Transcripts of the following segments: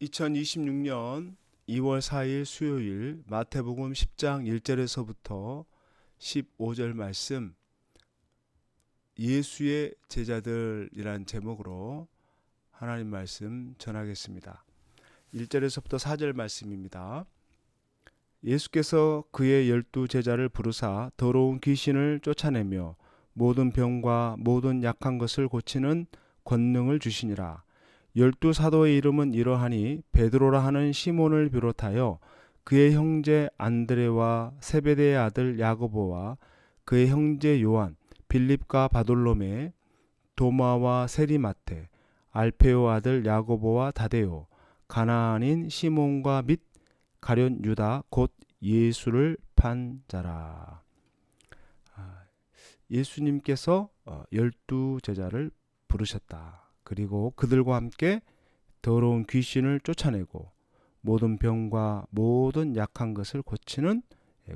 2026년 2월 4일 수요일 마태복음 10장 1절에서부터 15절 말씀, 예수의 제자들이란 제목으로 하나님 말씀 전하겠습니다. 1절에서부터 4절 말씀입니다. 예수께서 그의 12 제자를 부르사 더러운 귀신을 쫓아내며 모든 병과 모든 약한 것을 고치는 권능을 주시니라. 12 사도의 이름은 이러하니 베드로라 하는 시몬을 비롯하여 그의 형제 안드레와 세베대의 아들 야고보와 그의 형제 요한, 빌립과 바돌로메, 도마와 세리마테, 알페오 아들 야고보와 다데오, 가나안인 시몬과 및 가룟 유다 곧 예수를 판 자라. 예수님께서 12 제자를 부르셨다. 그리고 그들과 함께 더러운 귀신을 쫓아내고 모든 병과 모든 약한 것을 고치는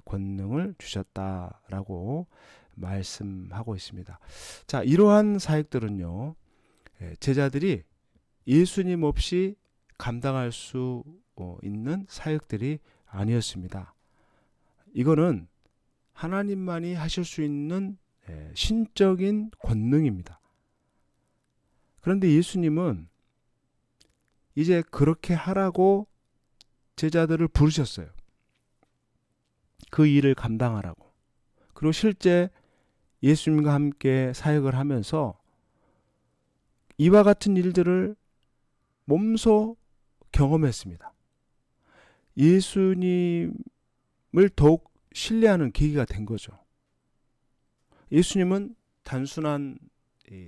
권능을 주셨다라고 말씀하고 있습니다. 자, 이러한 사역들은요, 제자들이 예수님 없이 감당할 수 있는 사역들이 아니었습니다. 이거는 하나님만이 하실 수 있는 신적인 권능입니다. 그런데 예수님은 이제 그렇게 하라고 제자들을 부르셨어요. 그 일을 감당하라고. 그리고 실제 예수님과 함께 사역을 하면서 이와 같은 일들을 몸소 경험했습니다. 예수님을 더욱 신뢰하는 계기가 된 거죠. 예수님은 단순한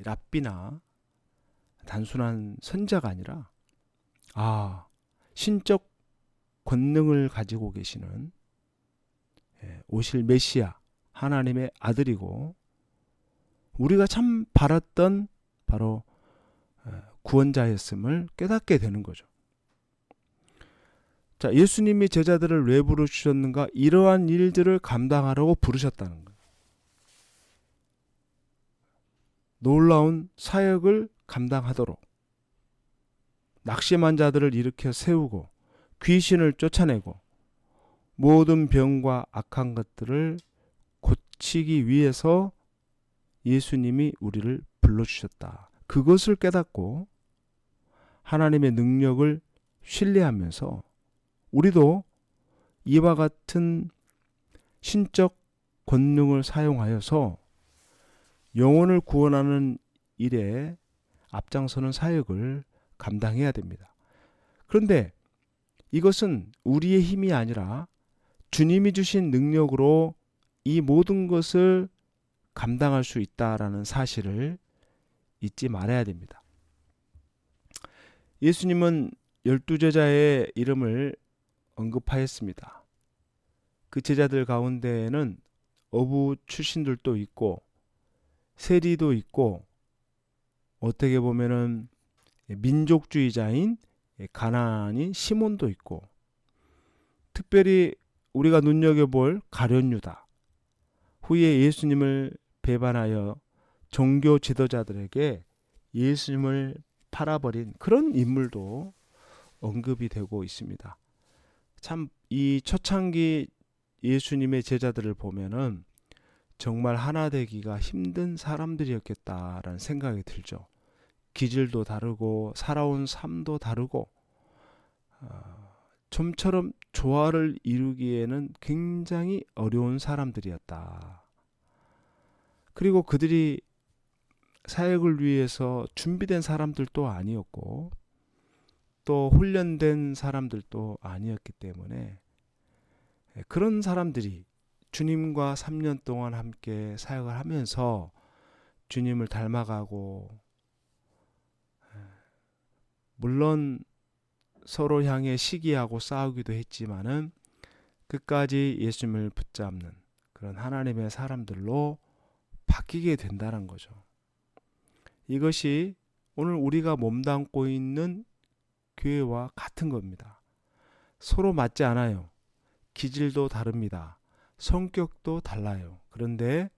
랍비나 단순한 선자가 아니라 신적 권능을 가지고 계시는 오실 메시아, 하나님의 아들이고 우리가 참 바랐던 바로 구원자였음을 깨닫게 되는 거죠. 자, 예수님이 제자들을 왜 부르셨는가? 이러한 일들을 감당하라고 부르셨다는 거예요. 놀라운 사역을 감당하도록 낙심한 자들을 일으켜 세우고 귀신을 쫓아내고 모든 병과 악한 것들을 고치기 위해서 예수님이 우리를 불러주셨다. 그것을 깨닫고 하나님의 능력을 신뢰하면서 우리도 이와 같은 신적 권능을 사용하여서 영혼을 구원하는 일에 앞장서는 사역을 감당해야 됩니다. 그런데 이것은 우리의 힘이 아니라 주님이 주신 능력으로 이 모든 것을 감당할 수 있다라는 사실을 잊지 말아야 됩니다. 예수님은 12 제자의 이름을 언급하였습니다. 그 제자들 가운데에는 어부 출신들도 있고 세리도 있고 어떻게 보면은 민족주의자인 가나안인 시몬도 있고 특별히 우리가 눈여겨볼 가룟 유다, 후에 예수님을 배반하여 종교 지도자들에게 예수님을 팔아버린 그런 인물도 언급이 되고 있습니다. 참 이 초창기 예수님의 제자들을 보면은 정말 하나 되기가 힘든 사람들이었겠다라는 생각이 들죠. 기질도 다르고 살아온 삶도 다르고 좀처럼 조화를 이루기에는 굉장히 어려운 사람들이었다. 그리고 그들이 사역을 위해서 준비된 사람들도 아니었고 또 훈련된 사람들도 아니었기 때문에 그런 사람들이 주님과 3년 동안 함께 사역을 하면서 주님을 닮아가고 물론 서로 향해 시기하고 싸우기도 했지만은 끝까지 예수님을 붙잡는 그런 하나님의 사람들로 바뀌게 된다는 거죠. 이것이 오늘 우리가 몸담고 있는 교회와 같은 겁니다. 서로 맞지 않아요. 기질도 다릅니다. 성격도 달라요. 그런데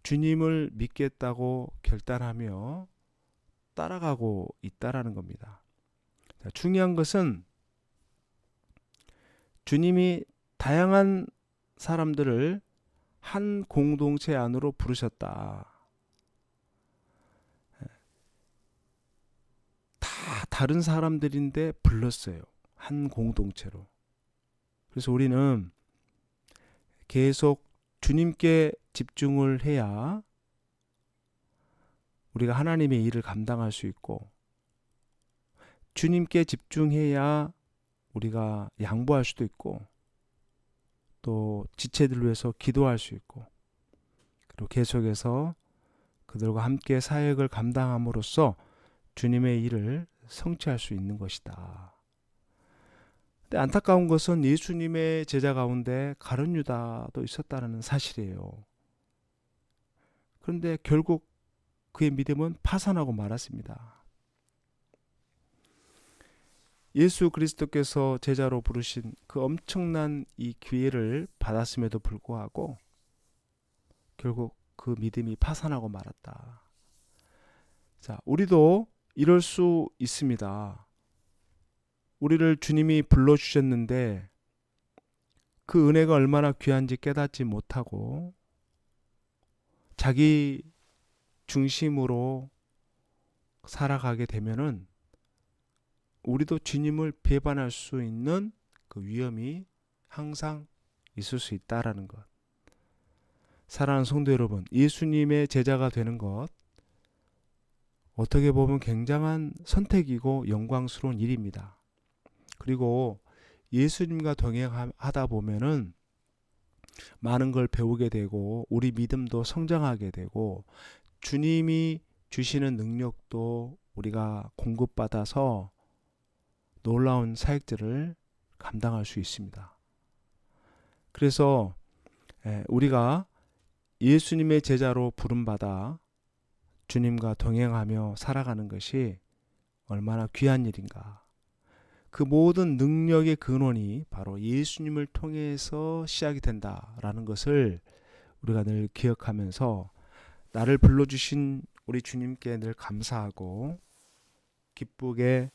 주님을 믿겠다고 결단하며 따라가고 있다라는 겁니다. 중요한 것은 주님이 다양한 사람들을 한 공동체 안으로 부르셨다. 다 다른 사람들인데 불렀어요. 한 공동체로. 그래서 우리는 계속 주님께 집중을 해야 우리가 하나님의 일을 감당할 수 있고, 주님께 집중해야 우리가 양보할 수도 있고, 또 지체들을 위해서 기도할 수 있고, 그리고 계속해서 그들과 함께 사역을 감당함으로써 주님의 일을 성취할 수 있는 것이다. 근데 안타까운 것은 예수님의 제자 가운데 가룟 유다도 있었다는 사실이에요. 그런데 결국 그의 믿음은 파산하고 말았습니다. 예수 그리스도께서 제자로 부르신 그 엄청난 이 기회를 받았음에도 불구하고 결국 그 믿음이 파산하고 말았다. 자, 우리도 이럴 수 있습니다. 우리를 주님이 불러주셨는데 그 은혜가 얼마나 귀한지 깨닫지 못하고 자기 중심으로 살아가게 되면은 우리도 주님을 배반할 수 있는 그 위험이 항상 있을 수 있다라는 것. 사랑하는 성도 여러분, 예수님의 제자가 되는 것 어떻게 보면 굉장한 선택이고 영광스러운 일입니다. 그리고 예수님과 동행하다 보면은 많은 걸 배우게 되고 우리 믿음도 성장하게 되고 주님이 주시는 능력도 우리가 공급받아서 놀라운 사역들을 감당할 수 있습니다. 그래서 우리가 예수님의 제자로 부름받아 주님과 동행하며 살아가는 것이 얼마나 귀한 일인가. 그 모든 능력의 근원이 바로 예수님을 통해서 시작이 된다라는 것을 우리가 늘 기억하면서 나를 불러주신 우리 주님께 늘 감사하고 기쁘게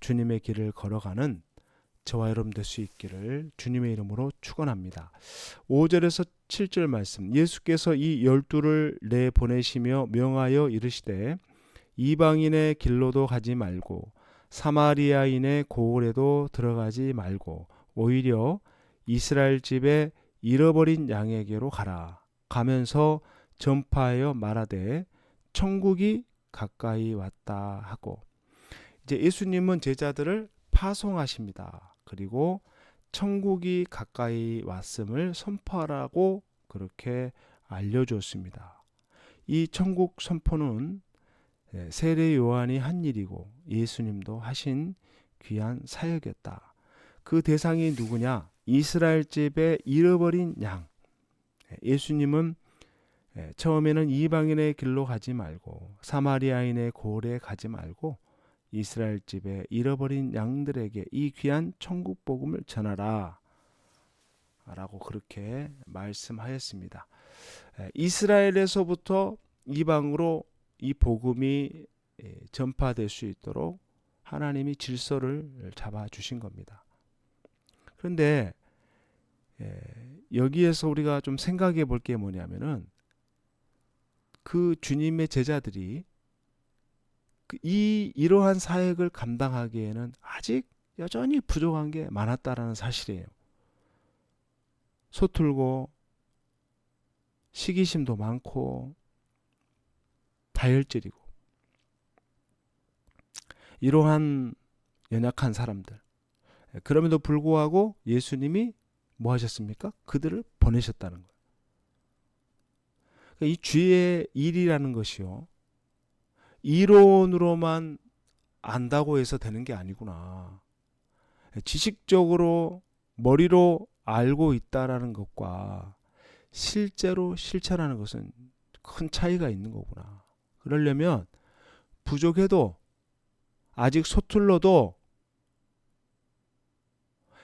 주님의 길을 걸어가는 저와 여러분 될 수 있기를 주님의 이름으로 축원합니다. 5절에서 7절 말씀, 예수께서 이 12를 내보내시며 명하여 이르시되 이방인의 길로도 가지 말고 사마리아인의 고을에도 들어가지 말고 오히려 이스라엘 집에 잃어버린 양에게로 가라. 가면서 전파하여 말하되 천국이 가까이 왔다 하고, 이제 예수님은 제자들을 파송하십니다. 그리고 천국이 가까이 왔음을 선포하라고 그렇게 알려줬습니다. 이 천국 선포는 세례 요한이 한 일이고 예수님도 하신 귀한 사역이었다. 그 대상이 누구냐? 이스라엘 집에 잃어버린 양. 예수님은 처음에는 이방인의 길로 가지 말고 사마리아인의 고을에 가지 말고 이스라엘 집에 잃어버린 양들에게 이 귀한 천국 복음을 전하라 라고 그렇게 말씀하였습니다. 이스라엘에서부터 이방으로 이 복음이 전파될 수 있도록 하나님이 질서를 잡아주신 겁니다. 그런데 여기에서 우리가 좀 생각해 볼 게 뭐냐면은 그 주님의 제자들이 이러한 사역을 감당하기에는 아직 여전히 부족한 게 많았다라는 사실이에요. 서툴고 시기심도 많고 다혈질이고 이러한 연약한 사람들. 그럼에도 불구하고 예수님이 뭐 하셨습니까? 그들을 보내셨다는 거예요. 이 주의 일이라는 것이요, 이론으로만 안다고 해서 되는 게 아니구나. 지식적으로 머리로 알고 있다라는 것과 실제로 실천하는 것은 큰 차이가 있는 거구나. 그러려면 부족해도 아직 서툴러도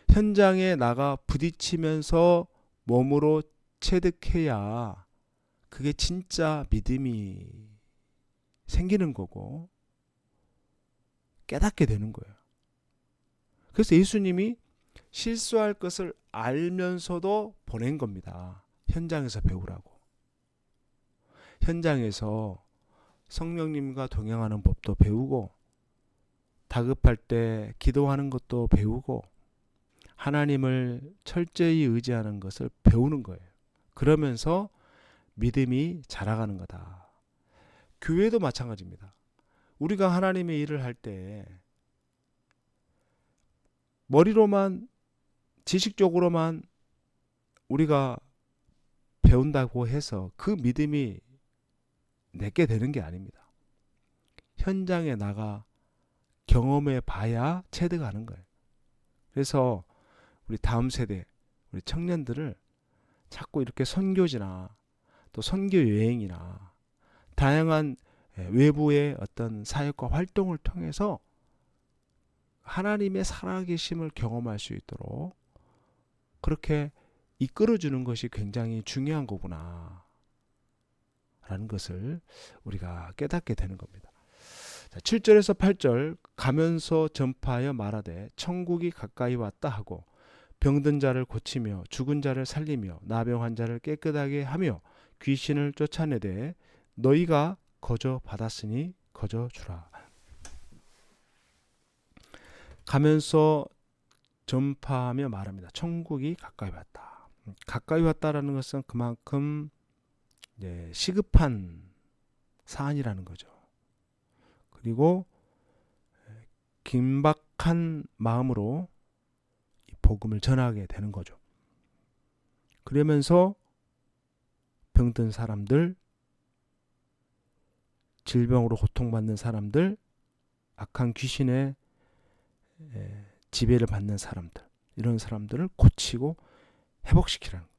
현장에 나가 부딪히면서 몸으로 체득해야 그게 진짜 믿음이 생기는 거고 깨닫게 되는 거예요. 그래서 예수님이 실수할 것을 알면서도 보낸 겁니다. 현장에서 배우라고. 현장에서 성령님과 동행하는 법도 배우고, 다급할 때 기도하는 것도 배우고, 하나님을 철저히 의지하는 것을 배우는 거예요. 그러면서 믿음이 자라가는 거다. 교회도 마찬가지입니다. 우리가 하나님의 일을 할 때 머리로만, 지식적으로만 우리가 배운다고 해서 그 믿음이 내게 되는 게 아닙니다. 현장에 나가 경험해 봐야 체득하는 거예요. 그래서 우리 다음 세대, 우리 청년들을 자꾸 이렇게 선교지나 또 선교 여행이나 다양한 외부의 어떤 사역과 활동을 통해서 하나님의 살아계심을 경험할 수 있도록 그렇게 이끌어주는 것이 굉장히 중요한 거구나 라는 것을 우리가 깨닫게 되는 겁니다. 7절에서 8절, 가면서 전파하여 말하되 천국이 가까이 왔다 하고 병든 자를 고치며 죽은 자를 살리며 나병 환자를 깨끗하게 하며 귀신을 쫓아내되 너희가 거저 받았으니 거저 주라. 가면서 전파하며 말합니다. 천국이 가까이 왔다. 가까이 왔다라는 것은 그만큼 시급한 사안이라는 거죠. 그리고 긴박한 마음으로 이 복음을 전하게 되는 거죠. 그러면서 병든 사람들, 질병으로 고통받는 사람들, 악한 귀신의 지배를 받는 사람들, 이런 사람들을 고치고 회복시키라는 거예요.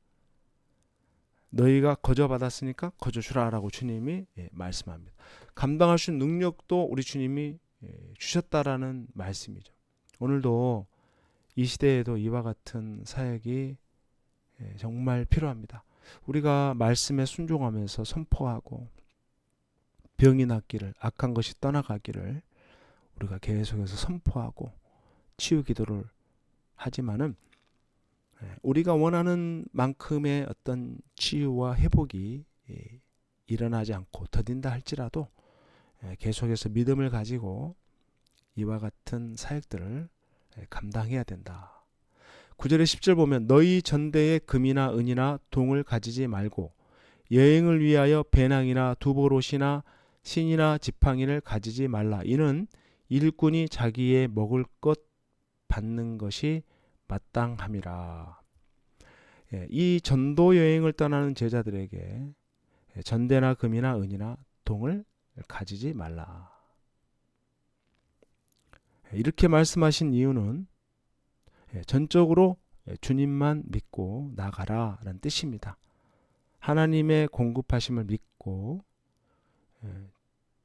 너희가 거저 받았으니까 거저 주라라고 주님이 말씀합니다. 감당할 수 있는 능력도 우리 주님이 주셨다라는 말씀이죠. 오늘도 이 시대에도 이와 같은 사역이 정말 필요합니다. 우리가 말씀에 순종하면서 선포하고 병이 낫기를, 악한 것이 떠나가기를 우리가 계속해서 선포하고 치유 기도를 하지만은 우리가 원하는 만큼의 어떤 치유와 회복이 일어나지 않고 더딘다 할지라도 계속해서 믿음을 가지고 이와 같은 사역들을 감당해야 된다. 9절에 10절 보면 너희 전대에 금이나 은이나 동을 가지지 말고 여행을 위하여 배낭이나 두보롯이나 신이나 지팡이를 가지지 말라. 이는 일꾼이 자기의 먹을 것 받는 것이 마땅함이라. 이 전도 여행을 떠나는 제자들에게 전대나 금이나 은이나 동을 가지지 말라. 이렇게 말씀하신 이유는 전적으로 주님만 믿고 나가라 라는 뜻입니다. 하나님의 공급하심을 믿고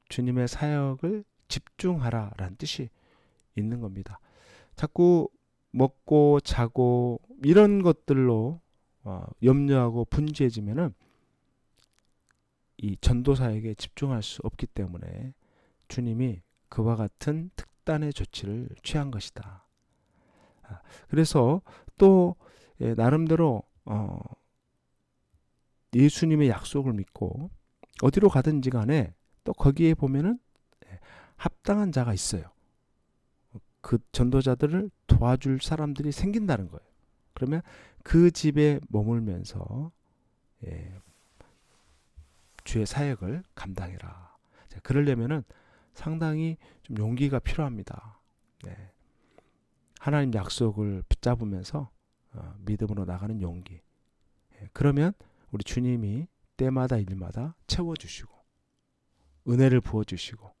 주님의 사역을 집중하라 라는 뜻이 있는 겁니다. 자꾸 먹고 자고 이런 것들로 염려하고 분주해지면은 이 전도사에게 집중할 수 없기 때문에 주님이 그와 같은 특단의 조치를 취한 것이다. 그래서 또 나름대로 예수님의 약속을 믿고 어디로 가든지 간에 또 거기에 보면은 합당한 자가 있어요. 그 전도자들을 도와줄 사람들이 생긴다는 거예요. 그러면 그 집에 머물면서 주의 사역을 감당해라. 그러려면은 상당히 좀 용기가 필요합니다. 하나님 약속을 붙잡으면서 믿음으로 나가는 용기. 그러면 우리 주님이 때마다 일마다 채워주시고 은혜를 부어주시고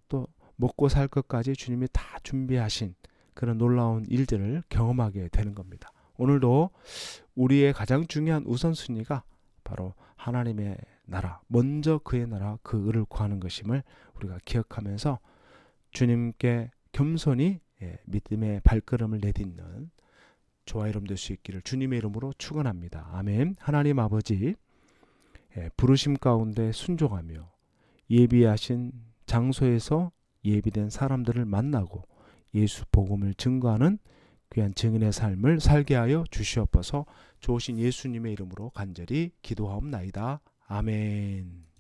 또 먹고 살 것까지 주님이 다 준비하신 그런 놀라운 일들을 경험하게 되는 겁니다. 오늘도 우리의 가장 중요한 우선순위가 바로 하나님의 나라, 먼저 그의 나라, 그 의를 구하는 것임을 우리가 기억하면서 주님께 겸손히 믿음의 발걸음을 내딛는 저와 여러분 될 수 있기를 주님의 이름으로 축원합니다. 아멘. 하나님 아버지, 부르심 가운데 순종하며 예비하신 장소에서 예비된 사람들을 만나고 예수 복음을 증거하는 귀한 증인의 삶을 살게 하여 주시옵소서. 좋으신 예수님의 이름으로 간절히 기도하옵나이다. 아멘.